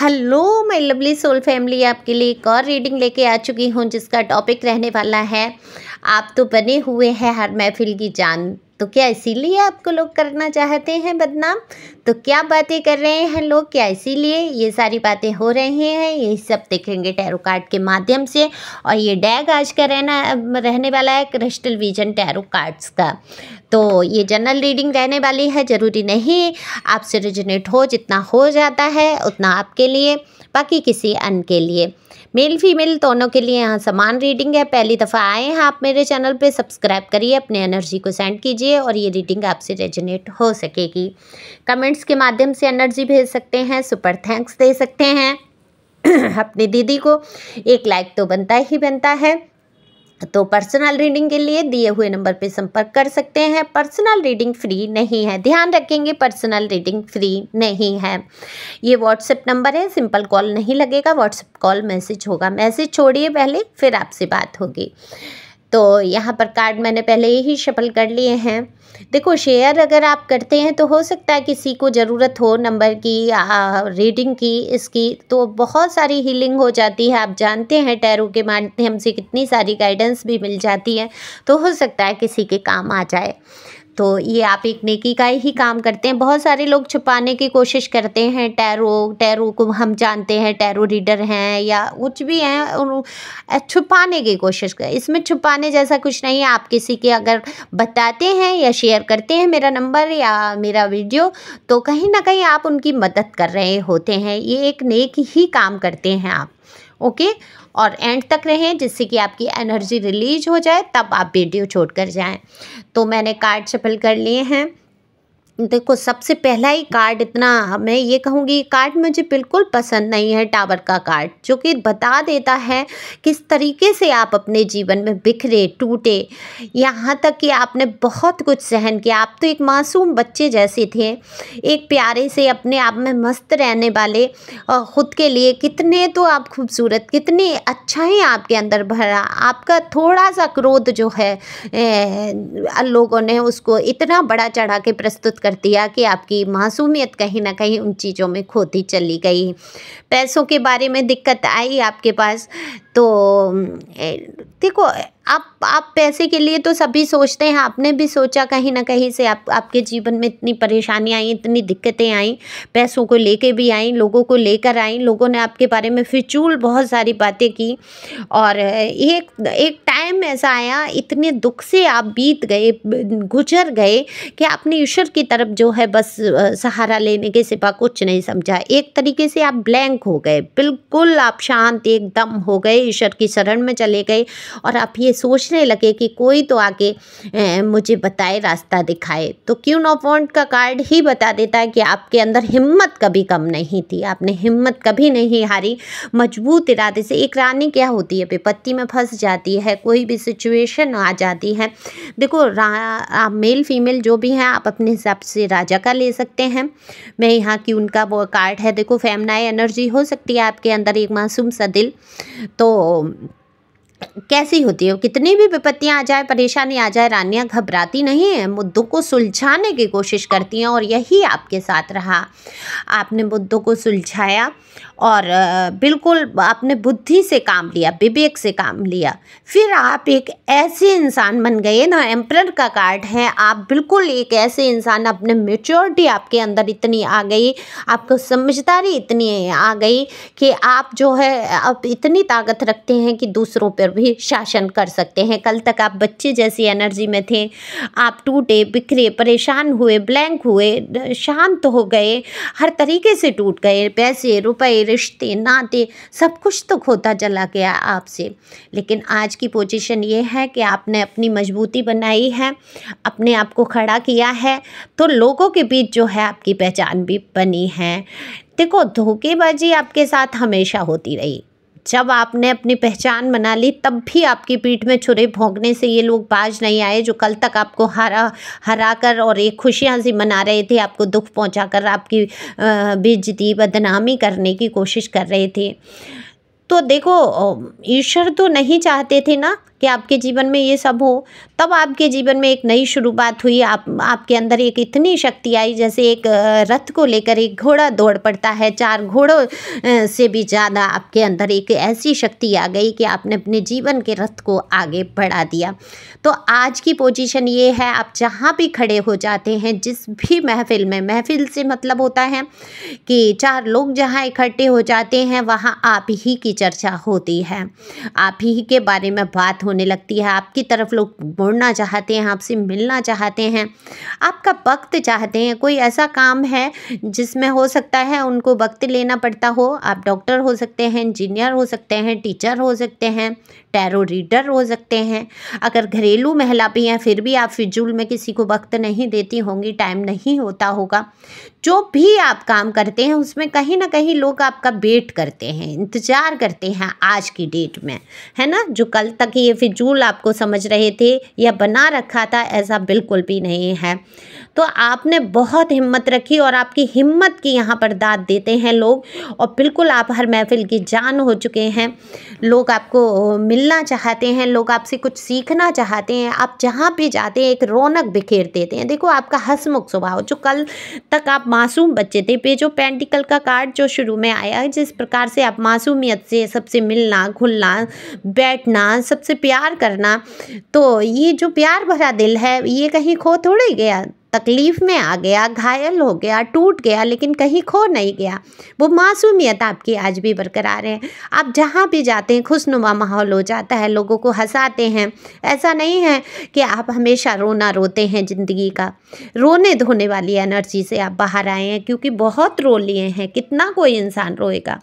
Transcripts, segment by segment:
Hello my lovely soul family, आपके लिए एक और रीडिंग लेके आ चुकी हूँ जिसका टॉपिक रहने वाला है आप तो बने हुए हैं हर महफिल की जान। तो क्या इसीलिए आपको लोग करना चाहते हैं बदनाम? तो क्या बातें कर रहे हैं लोग, क्या इसीलिए ये सारी बातें हो रही हैं? यही सब देखेंगे टैरो कार्ड के माध्यम से। और ये डैग आज का रहने वाला है क्रिस्टल विजन टैरो कार्ड्स का। तो ये जनरल रीडिंग रहने वाली है, ज़रूरी नहीं आपसे रेजोनेट हो, जितना हो जाता है उतना आपके लिए, बाकी किसी अन्य के लिए। मेल फीमेल दोनों के लिए यहाँ समान रीडिंग है। पहली दफ़ा आए हैं आप मेरे चैनल पे, सब्सक्राइब करिए, अपने एनर्जी को सेंड कीजिए और ये रीडिंग आपसे रेजोनेट हो सकेगी। कमेंट्स के माध्यम से एनर्जी भेज सकते हैं, सुपर थैंक्स दे सकते हैं अपनी दीदी को। एक लाइक तो बनता ही बनता है। तो पर्सनल रीडिंग के लिए दिए हुए नंबर पे संपर्क कर सकते हैं। पर्सनल रीडिंग फ्री नहीं है, ध्यान रखेंगे, पर्सनल रीडिंग फ्री नहीं है। ये व्हाट्सएप नंबर है, सिंपल कॉल नहीं लगेगा, व्हाट्सएप कॉल मैसेज होगा। मैसेज छोड़िए पहले, फिर आपसे बात होगी। तो यहाँ पर कार्ड मैंने पहले ही शफल कर लिए हैं। देखो, शेयर अगर आप करते हैं तो हो सकता है किसी को ज़रूरत हो नंबर की, रीडिंग की, इसकी, तो बहुत सारी हीलिंग हो जाती है। आप जानते हैं टैरो के माध्यम से कितनी सारी गाइडेंस भी मिल जाती है, तो हो सकता है किसी के काम आ जाए। तो ये आप एक नेकी का ही काम करते हैं। बहुत सारे लोग छुपाने की कोशिश करते हैं टैरो को, हम जानते हैं टैरो रीडर हैं या कुछ भी हैं, छुपाने की कोशिश कर। इसमें छुपाने जैसा कुछ नहीं है। आप किसी के अगर बताते हैं या शेयर करते हैं मेरा नंबर या मेरा वीडियो, तो कहीं ना कहीं आप उनकी मदद कर रहे होते हैं। ये एक नेक ही काम करते हैं आप, ओके। और एंड तक रहें जिससे कि आपकी एनर्जी रिलीज हो जाए, तब आप वीडियो छोड़ कर जाएं। तो मैंने कार्ड शफल कर लिए हैं। देखो, सबसे पहला ही कार्ड, इतना मैं ये कहूँगी, कार्ड मुझे बिल्कुल पसंद नहीं है। टावर का कार्ड जो कि बता देता है किस तरीके से आप अपने जीवन में बिखरे टूटे, यहाँ तक कि आपने बहुत कुछ सहन किया। आप तो एक मासूम बच्चे जैसे थे, एक प्यारे से अपने आप में मस्त रहने वाले, ख़ुद के लिए कितने तो आप खूबसूरत, कितनी अच्छा ही आपके अंदर भरा। आपका थोड़ा सा क्रोध जो है लोगों ने उसको इतना बड़ा चढ़ा के प्रस्तुत कर दिया कि आपकी मासूमियत कहीं ना कहीं उन चीज़ों में खोती चली गई। पैसों के बारे में दिक्कत आई आपके पास, तो देखो, आप पैसे के लिए तो सभी सोचते हैं, आपने भी सोचा कहीं ना कहीं से। आपके जीवन में इतनी परेशानियाँ आई, इतनी दिक्कतें आई, पैसों को लेके भी आई, लोगों को लेकर आई, लोगों ने आपके बारे में फिजूल बहुत सारी बातें की। और एक टाइम ऐसा आया, इतने दुख से आप बीत गए, गुजर गए कि आपने ईश्वर की तरफ जो है बस सहारा लेने के सिवा कुछ नहीं समझा। एक तरीके से आप ब्लैंक हो गए, बिल्कुल आप शांत एकदम हो गए, ईश्वर की शरण में चले गए और आप ये सोचने लगे कि कोई तो आके मुझे बताए, रास्ता दिखाए। तो क्वीन ऑफ वॉन्ड का कार्ड ही बता देता है कि आपके अंदर हिम्मत कभी कम नहीं थी, आपने हिम्मत कभी नहीं हारी। मजबूत इरादे से, एक रानी क्या होती है, विपत्ति में फंस जाती है, कोई भी सिचुएशन आ जाती है। देखो, आप मेल फीमेल जो भी हैं, आप अपने हिसाब से राजा का ले सकते हैं। मैं यहाँ की उनका वो कार्ड है। देखो, फेमनाई एनर्जी हो सकती है आपके अंदर, एक मासूम सा दिल। तो कैसी होती है, कितनी भी विपत्तियां आ जाए, परेशानी आ जाए, रानियां घबराती नहीं हैं, मुद्दों को सुलझाने की कोशिश करती हैं। और यही आपके साथ रहा। आपने मुद्दों को सुलझाया और बिल्कुल आपने बुद्धि से काम लिया, विवेक से काम लिया। फिर आप एक ऐसे इंसान बन गए ना, एम्परर का कार्ड है, आप बिल्कुल एक ऐसे इंसान, अपने मैच्योरिटी आपके अंदर इतनी आ गई, आपको समझदारी इतनी आ गई कि आप जो है अब इतनी ताकत रखते हैं कि दूसरों पर भी शासन कर सकते हैं। कल तक आप बच्चे जैसी एनर्जी में थे, आप टूटे, बिखरे, परेशान हुए, ब्लैंक हुए, शांत हो गए, हर तरीके से टूट गए। पैसे, रुपए, रिश्ते, नाते, सब कुछ तो खोता चला गया आपसे। लेकिन आज की पोजीशन ये है कि आपने अपनी मजबूती बनाई है, अपने आप को खड़ा किया है, तो लोगों के बीच जो है आपकी पहचान भी बनी है। देखो, धोखेबाजी आपके साथ हमेशा होती रही। जब आपने अपनी पहचान बना ली, तब भी आपकी पीठ में छुरे भोंकने से ये लोग बाज नहीं आए जो कल तक आपको हरा कर और एक खुशियाँ सी मना रहे थे, आपको दुख पहुंचाकर आपकी बेइज्जती, बदनामी करने की कोशिश कर रहे थे। तो देखो, ईश्वर तो नहीं चाहते थे ना कि आपके जीवन में ये सब हो, तब आपके जीवन में एक नई शुरुआत हुई। आपके अंदर एक इतनी शक्ति आई, जैसे एक रथ को लेकर एक घोड़ा दौड़ पड़ता है, 4 घोड़ों से भी ज़्यादा आपके अंदर एक ऐसी शक्ति आ गई कि आपने अपने जीवन के रथ को आगे बढ़ा दिया। तो आज की पोजीशन ये है, आप जहाँ भी खड़े हो जाते हैं, जिस भी महफिल में, महफिल से मतलब होता है कि 4 लोग जहाँ इकट्ठे हो जाते हैं, वहाँ आप ही की चर्चा होती है, आप ही के बारे में बात होने लगती है। आपकी तरफ लोग मुड़ना चाहते हैं, आपसे मिलना चाहते हैं, आपका वक्त चाहते हैं। कोई ऐसा काम है जिसमें हो सकता है उनको वक्त लेना पड़ता हो। आप डॉक्टर हो सकते हैं, इंजीनियर हो सकते हैं, टीचर हो सकते हैं, टैरो रीडर हो सकते हैं। अगर घरेलू महिला भी हैं, फिर भी आप फिजूल में किसी को वक्त नहीं देती होंगी, टाइम नहीं होता होगा। जो भी आप काम करते हैं उसमें कहीं ना कहीं लोग आपका वेट करते हैं, इंतज़ार करते हैं आज की डेट में, है ना। जो कल तक ये फिजूल आपको समझ रहे थे या बना रखा था, ऐसा बिल्कुल भी नहीं है। तो आपने बहुत हिम्मत रखी और आपकी हिम्मत की यहाँ पर दाद देते हैं लोग, और बिल्कुल आप हर महफिल की जान हो चुके हैं। लोग आपको मिलना चाहते हैं, लोग आपसे कुछ सीखना चाहते हैं। आप जहाँ भी जाते हैं एक रौनक बिखेर देते हैं। देखो आपका हंसमुख स्वभाव, जो कल तक आप मासूम बच्चे थे, पे जो पेंटिकल का कार्ड जो शुरू में आया, जिस प्रकार से आप मासूमियत से सबसे मिलना, घुलना, बैठना, सबसे प्यार करना, तो ये जो प्यार भरा दिल है ये कहीं खो थोड़े गया, तकलीफ़ में आ गया, घायल हो गया, टूट गया, लेकिन कहीं खो नहीं गया। वो मासूमियत आपकी आज भी बरकरार है। आप जहाँ भी जाते हैं खुशनुमा माहौल हो जाता है, लोगों को हंसाते हैं। ऐसा नहीं है कि आप हमेशा रोना रोते हैं ज़िंदगी का, रोने धोने वाली एनर्जी से आप बाहर आए हैं, क्योंकि बहुत रो लिए हैं, कितना कोई इंसान रोएगा।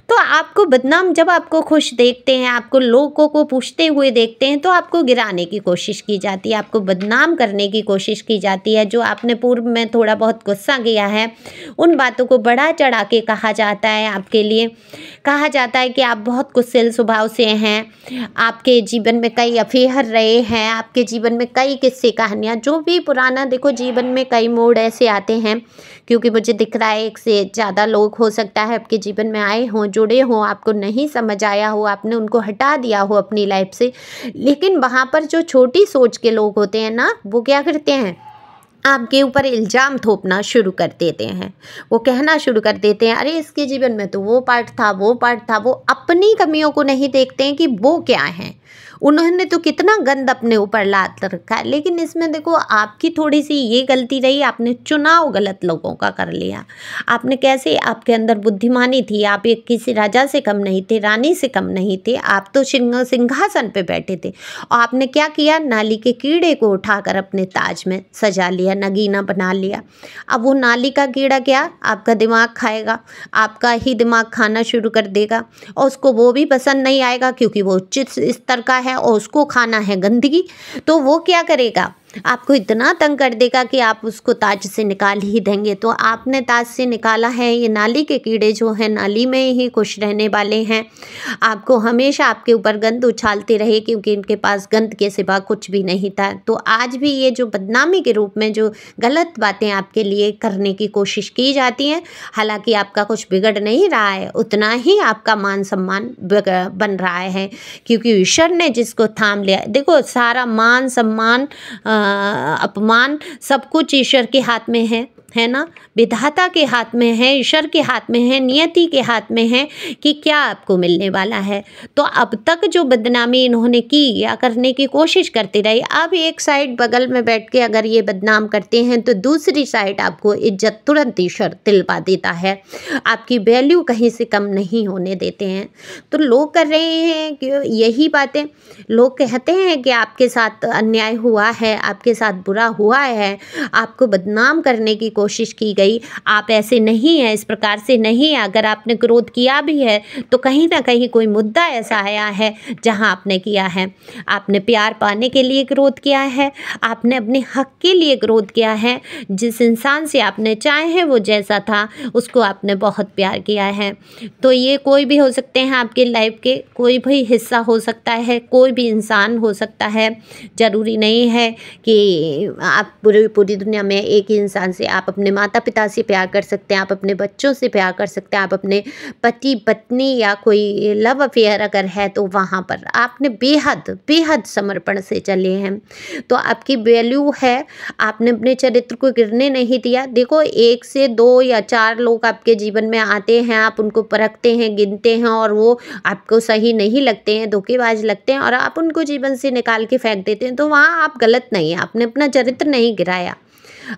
तो आपको बदनाम, जब आपको खुश देखते हैं, आपको लोगों को पूछते हुए देखते हैं, तो आपको गिराने की कोशिश की जाती है, आपको बदनाम करने की कोशिश की जाती है। जो आपने पूर्व में थोड़ा बहुत गुस्सा किया है, उन बातों को बढ़ा चढ़ा के कहा जाता है। आपके लिए कहा जाता है कि आप बहुत गुस्सैल स्वभाव से हैं, आपके जीवन में कई अफेयर रहे हैं, आपके जीवन में कई किस्से कहानियाँ, जो भी पुराना, देखो जीवन में कई मोड़ ऐसे आते हैं, क्योंकि मुझे दिख रहा है 1 से ज़्यादा लोग हो सकता है आपके जीवन में आए हों, जुड़े हों, आपको नहीं समझ आया हो, आपने उनको हटा दिया हो अपनी लाइफ से। लेकिन वहाँ पर जो छोटी सोच के लोग होते हैं ना, वो क्या करते हैं, आपके ऊपर इल्ज़ाम थोपना शुरू कर देते हैं। वो कहना शुरू कर देते हैं, अरे इसके जीवन में तो वो पार्ट था, वो पार्ट था। वो अपनी कमियों को नहीं देखते हैं कि वो क्या हैं, उन्होंने तो कितना गंद अपने ऊपर लाद रखा है। लेकिन इसमें देखो आपकी थोड़ी सी ये गलती रही, आपने चुनाव गलत लोगों का कर लिया। आपने कैसे, आपके अंदर बुद्धिमानी थी, आप एक किसी राजा से कम नहीं थे, रानी से कम नहीं थे, आप तो सिंहासन पे बैठे थे। और आपने क्या किया, नाली के कीड़े को उठाकर अपने ताज में सजा लिया, नगीना बना लिया। अब वो नाली का कीड़ा क्या, आपका दिमाग खाएगा, आपका ही दिमाग खाना शुरू कर देगा, और उसको वो भी पसंद नहीं आएगा, क्योंकि वो उच्च स्तर का है और उसको खाना है गंदगी। तो वो क्या करेगा, आपको इतना तंग कर देगा कि आप उसको ताज से निकाल ही देंगे। तो आपने ताज से निकाला है, ये नाली के कीड़े जो हैं नाली में ही खुश रहने वाले हैं। आपको हमेशा आपके ऊपर गंद उछालते रहे, क्योंकि इनके पास गंद के सिवा कुछ भी नहीं था। तो आज भी ये जो बदनामी के रूप में जो गलत बातें आपके लिए करने की कोशिश की जाती हैं, हालांकि आपका कुछ बिगड़ नहीं रहा है, उतना ही आपका मान सम्मान बन रहा है, क्योंकि ईश्वर ने जिसको थाम लिया। देखो सारा मान सम्मान अपमान सब कुछ ईश्वर के हाथ में है ना, विधाता के हाथ में है, ईश्वर के हाथ में है, नियति के हाथ में है कि क्या आपको मिलने वाला है। तो अब तक जो बदनामी इन्होंने की या करने की कोशिश करते रहे, अब एक साइड बगल में बैठ के अगर ये बदनाम करते हैं, तो दूसरी साइड आपको इज्जत तुरंत ईश्वर दिलवा देता है, आपकी वैल्यू कहीं से कम नहीं होने देते हैं। तो लोग कर रहे हैं कि यही बातें, लोग कहते हैं कि आपके साथ अन्याय हुआ है, आपके साथ बुरा हुआ है, आपको बदनाम करने की कोशिश की गई, आप ऐसे नहीं हैं, इस प्रकार से नहीं है। अगर आपने क्रोध किया भी है तो कहीं ना कहीं कोई मुद्दा ऐसा आया है जहां आपने किया है। आपने प्यार पाने के लिए क्रोध किया है, आपने अपने हक के लिए क्रोध किया है। जिस इंसान से आपने चाहे वो जैसा था, उसको आपने बहुत प्यार किया है। तो ये कोई भी हो सकते हैं, आपके लाइफ के कोई भी हिस्सा हो सकता है, कोई भी इंसान हो सकता है। ज़रूरी नहीं है कि आप पूरी दुनिया में एक ही इंसान से आप अपने माता पिता से प्यार कर सकते हैं, आप अपने बच्चों से प्यार कर सकते हैं, आप अपने पति पत्नी या कोई लव अफेयर अगर है तो वहाँ पर आपने बेहद बेहद समर्पण से चले हैं तो आपकी वैल्यू है। आपने अपने चरित्र को गिरने नहीं दिया। देखो 1 से 2 या 4 लोग आपके जीवन में आते हैं, आप उनको परखते हैं, गिनते हैं और वो आपको सही नहीं लगते हैं, धोखेबाज लगते हैं और आप उनको जीवन से निकाल के फेंक देते हैं, तो वहाँ आप गलत नहीं हैं। आपने अपना चरित्र नहीं गिराया,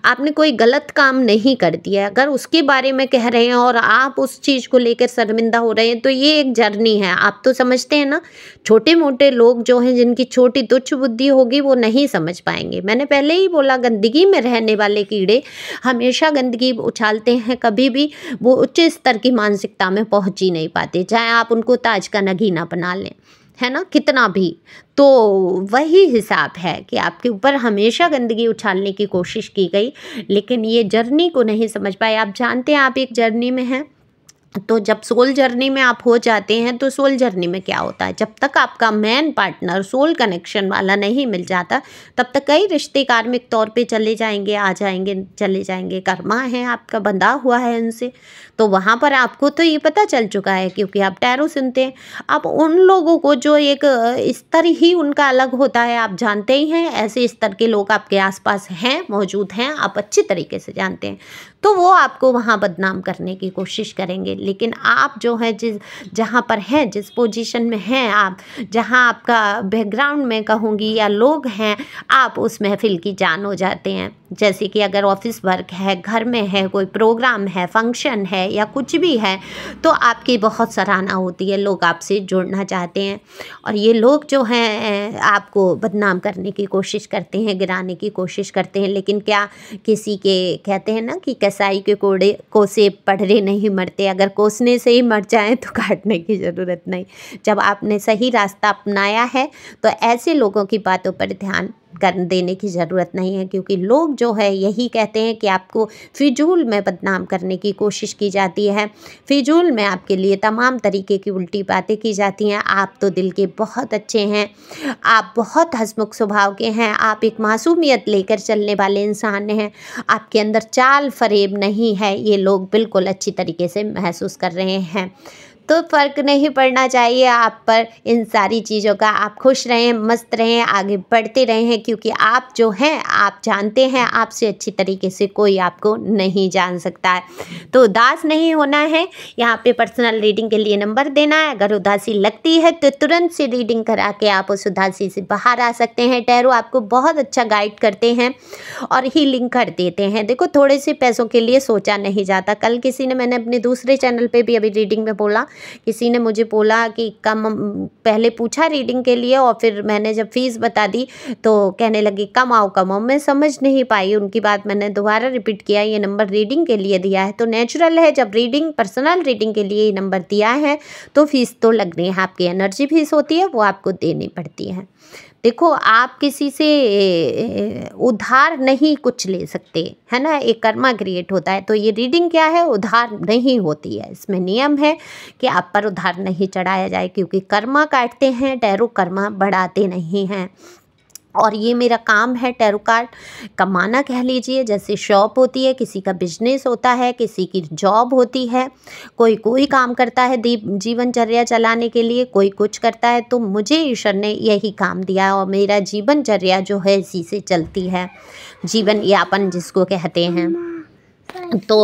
आपने कोई गलत काम नहीं कर दिया। अगर उसके बारे में कह रहे हैं और आप उस चीज़ को लेकर शर्मिंदा हो रहे हैं तो ये एक जर्नी है। आप तो समझते हैं ना, छोटे मोटे लोग जो हैं जिनकी छोटी तुच्छ बुद्धि होगी वो नहीं समझ पाएंगे। मैंने पहले ही बोला, गंदगी में रहने वाले कीड़े हमेशा गंदगी उछालते हैं, कभी भी वो उच्च स्तर की मानसिकता में पहुँच ही नहीं पाते, चाहे आप उनको ताज का नगीना बना लें, है ना, कितना भी। तो वही हिसाब है कि आपके ऊपर हमेशा गंदगी उछालने की कोशिश की गई, लेकिन ये जर्नी को नहीं समझ पाए। आप जानते हैं आप एक जर्नी में हैं, तो जब सोल जर्नी में आप हो जाते हैं तो सोल जर्नी में क्या होता है, जब तक आपका मैन पार्टनर सोल कनेक्शन वाला नहीं मिल जाता तब तक कई रिश्ते कार्मिक तौर पे चले जाएंगे, आ जाएंगे, चले जाएंगे। कर्मा है आपका, बंधा हुआ है उनसे, तो वहाँ पर आपको तो ये पता चल चुका है क्योंकि आप टैरो सुनते हैं। अब उन लोगों को जो एक स्तर ही उनका अलग होता है, आप जानते ही हैं, ऐसे स्तर के लोग आपके आसपास हैं, मौजूद हैं, आप अच्छी तरीके से जानते हैं, तो वो आपको वहाँ बदनाम करने की कोशिश करेंगे। लेकिन आप जो है जहाँ पर हैं, जिस पोजीशन में हैं आप, जहाँ आपका बैकग्राउंड में कहूँगी या लोग हैं, आप उस महफिल की जान हो जाते हैं। जैसे कि अगर ऑफिस वर्क है, घर में है, कोई प्रोग्राम है, फंक्शन है या कुछ भी है, तो आपकी बहुत सराहना होती है, लोग आपसे जुड़ना चाहते हैं। और ये लोग जो हैं आपको बदनाम करने की कोशिश करते हैं, गिराने की कोशिश करते हैं, लेकिन क्या किसी के कहते हैं ना कि कसाई के कोड़े कोसे पड़रे नहीं मरते, अगर कोसने से ही मर जाएं तो काटने की ज़रूरत नहीं। जब आपने सही रास्ता अपनाया है तो ऐसे लोगों की बातों पर ध्यान कर देने की ज़रूरत नहीं है, क्योंकि लोग जो है यही कहते हैं कि आपको फिजूल में बदनाम करने की कोशिश की जाती है, फिजूल में आपके लिए तमाम तरीके की उल्टी बातें की जाती हैं। आप तो दिल के बहुत अच्छे हैं, आप बहुत हंसमुख स्वभाव के हैं, आप एक मासूमियत लेकर चलने वाले इंसान हैं, आपके अंदर चाल फरेब नहीं है, ये लोग बिल्कुल अच्छी तरीके से महसूस कर रहे हैं। तो फ़र्क नहीं पड़ना चाहिए आप पर इन सारी चीज़ों का। आप खुश रहें, मस्त रहें, आगे बढ़ते रहें, क्योंकि आप जो हैं आप जानते हैं आपसे अच्छी तरीके से कोई आपको नहीं जान सकता है। तो उदास नहीं होना है, यहाँ पे पर्सनल रीडिंग के लिए नंबर देना है। अगर उदासी लगती है तो तुरंत से रीडिंग करा के आप उस उदासी से बाहर आ सकते हैं। टैरो आपको बहुत अच्छा गाइड करते हैं और हीलिंग कर देते हैं। देखो, थोड़े से पैसों के लिए सोचा नहीं जाता। कल किसी ने, मैंने अपने दूसरे चैनल पे भी अभी रीडिंग में बोला, किसी ने मुझे बोला कि कम, पहले पूछा रीडिंग के लिए और फिर मैंने जब फीस बता दी तो कहने लगी कम आओ कम आओ। मैं समझ नहीं पाई उनकी बात, मैंने दोबारा रिपीट किया, ये नंबर रीडिंग के लिए दिया है तो नेचुरल है, जब रीडिंग पर्सनल रीडिंग के लिए ये नंबर दिया है तो फीस तो लगनी है, आपकी एनर्जी फीस होती है वो आपको देनी पड़ती है। देखो, आप किसी से उधार नहीं कुछ ले सकते, है ना, एक कर्मा क्रिएट होता है। तो ये रीडिंग क्या है, उधार नहीं होती है, इसमें नियम है कि आप पर उधार नहीं चढ़ाया जाए, क्योंकि कर्मा काटते हैं टैरो, कर्मा बढ़ाते नहीं हैं। और ये मेरा काम है टैरो कार्ड कमाना कह लीजिए, जैसे शॉप होती है, किसी का बिजनेस होता है, किसी की जॉब होती है, कोई काम करता है जीवनचर्या चलाने के लिए, कोई कुछ करता है। तो मुझे ईश्वर ने यही काम दिया और मेरा जीवनचर्या जो है इसी से चलती है, जीवन यापन जिसको कहते हैं। तो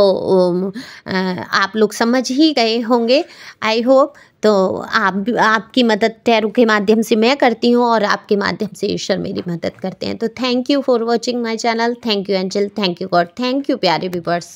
आप लोग समझ ही गए होंगे, आई होप। तो आपकी मदद टैरो के माध्यम से मैं करती हूँ और आपके माध्यम से ईश्वर मेरी मदद करते हैं। तो thank you for watching my channel, thank you angel, thank you God, thank you प्यारे व्यूअर्स।